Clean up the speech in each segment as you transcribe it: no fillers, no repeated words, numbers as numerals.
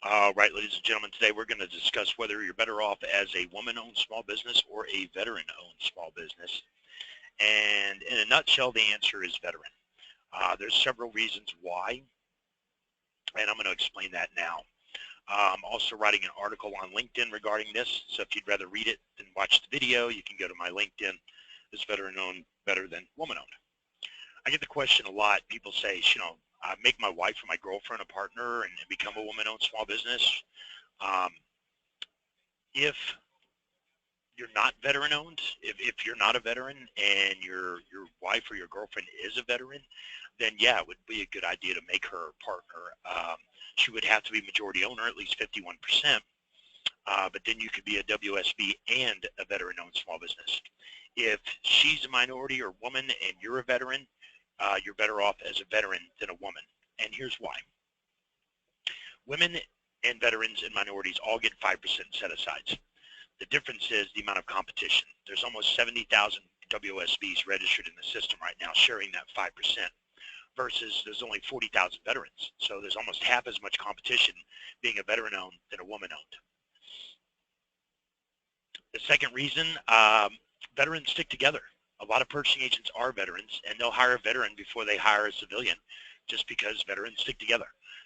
All right, ladies and gentlemen, today we're going to discuss whether you're better off as a woman-owned small business or a veteran-owned small business. And in a nutshell, the answer is veteran. There's several reasons why, and I'm going to explain that now. I'm also writing an article on LinkedIn regarding this, so if you'd rather read it than watch the video, you can go to my LinkedIn. Is veteran-owned better than woman-owned? I get the question a lot. People say, make my wife or my girlfriend a partner and become a woman-owned small business. If you're not veteran-owned, if you're not a veteran and your wife or your girlfriend is a veteran, then yeah, it would be a good idea to make her a partner. She would have to be majority owner, at least 51%, but then you could be a WOSB and a veteran-owned small business. If she's a minority or woman and you're a veteran, you're better off as a veteran than a woman. And here's why. Women and veterans and minorities all get 5% set-asides. The difference is the amount of competition. There's almost 70,000 WOSBs registered in the system right now sharing that 5% versus there's only 40,000 veterans. So there's almost half as much competition being a veteran-owned than a woman-owned. The second reason, veterans stick together. A lot of purchasing agents are veterans, and they'll hire a veteran before they hire a civilian just because veterans stick together.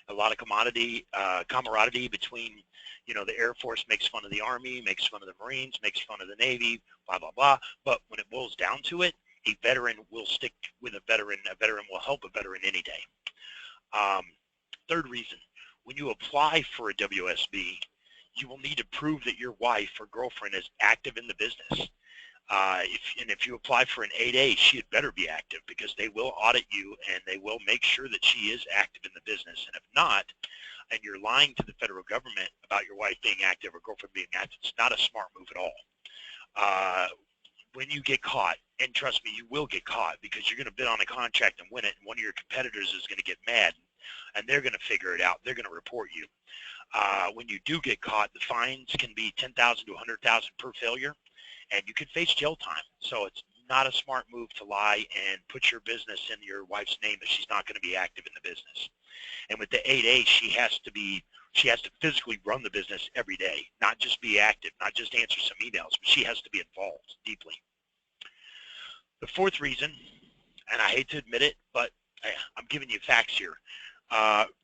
A lot of camaraderie between, the Air Force makes fun of the Army, makes fun of the Marines, makes fun of the Navy, blah, blah, blah. But when it boils down to it, a veteran will stick with a veteran. A veteran will help a veteran any day. Third reason, when you apply for a WOSB, you will need to prove that your wife or girlfriend is active in the business. If you apply for an 8A, she had better be active because they will audit you and they will make sure that she is active in the business. And if not, and you're lying to the federal government about your wife being active or girlfriend being active, it's not a smart move at all. When you get caught, and trust me, you will get caught because you're going to bid on a contract and win it, and one of your competitors is going to get mad, and they're going to figure it out. They're going to report you. When you do get caught, the fines can be $10,000 to $100,000 per failure, and you could face jail time. So it's not a smart move to lie and put your business in your wife's name if she's not going to be active in the business. And with the 8A, she has to physically run the business every day, not just be active, not just answer some emails, but she has to be involved deeply. The fourth reason, and I hate to admit it, but I'm giving you facts here.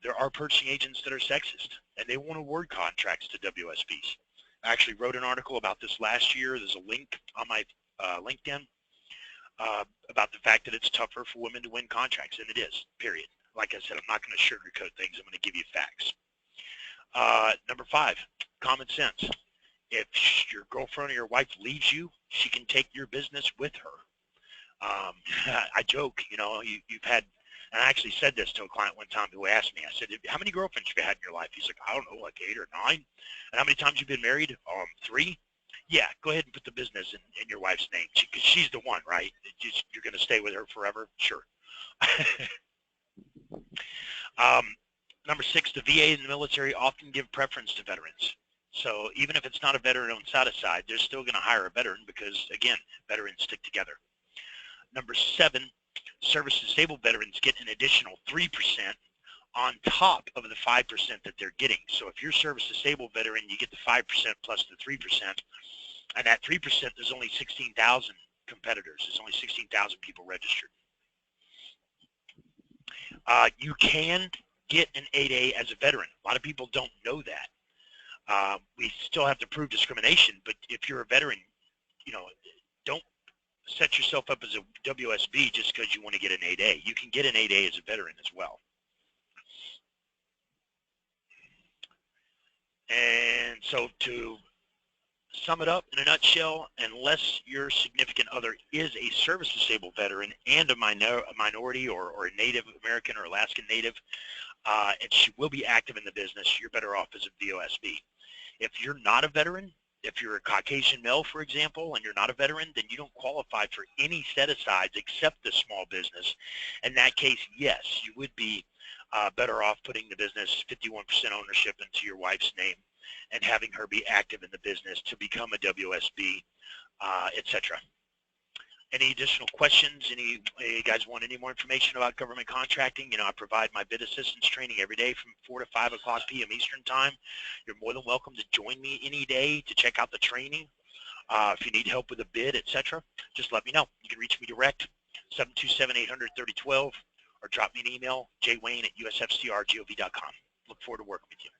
There are purchasing agents that are sexist, and they won't award contracts to WSBs. I actually wrote an article about this last year. There's a link on my LinkedIn about the fact that it's tougher for women to win contracts, and it is, period. Like I said, I'm not going to sugarcoat things. I'm going to give you facts. Number 5, common sense. If your girlfriend or your wife leaves you, she can take your business with her. I joke, you've had, and I actually said this to a client one time who asked me, I said, how many girlfriends have you had in your life? He's like, I don't know, like 8 or 9. And how many times you've been married? 3. Yeah, go ahead and put the business in your wife's name because she's the one, right? You're going to stay with her forever? Sure. Number 6, the VA and the military often give preference to veterans. So even if it's not a veteran-owned set-aside, they're still going to hire a veteran because, again, veterans stick together. Number 7, service-disabled veterans get an additional 3% on top of the 5% that they're getting. So if you're service-disabled veteran, you get the 5% plus the 3%. And that 3%, there's only 16,000 competitors. There's only 16,000 people registered. You can get an 8A as a veteran. A lot of people don't know that. We still have to prove discrimination, but if you're a veteran, don't set yourself up as a WSB just because you want to get an 8A. You can get an 8A as a veteran as well. And so to sum it up in a nutshell, unless your significant other is a service-disabled veteran and a minority or a Native American or Alaskan Native, and she will be active in the business, you're better off as a VOSB. If you're not a veteran, if you're a Caucasian male, for example, and you're not a veteran, then you don't qualify for any set-asides except the small business. In that case, yes, you would be better off putting the business 51% ownership into your wife's name and having her be active in the business to become a WSB, etc. Any additional questions? You guys want any more information about government contracting? I provide my bid assistance training every day from 4 to 5 o'clock p.m. Eastern time. You're more than welcome to join me any day to check out the training. If you need help with a bid, etc., just let me know. You can reach me direct, 727-800-3012, or drop me an email, jwayne@usfcrgov.com. Look forward to working with you.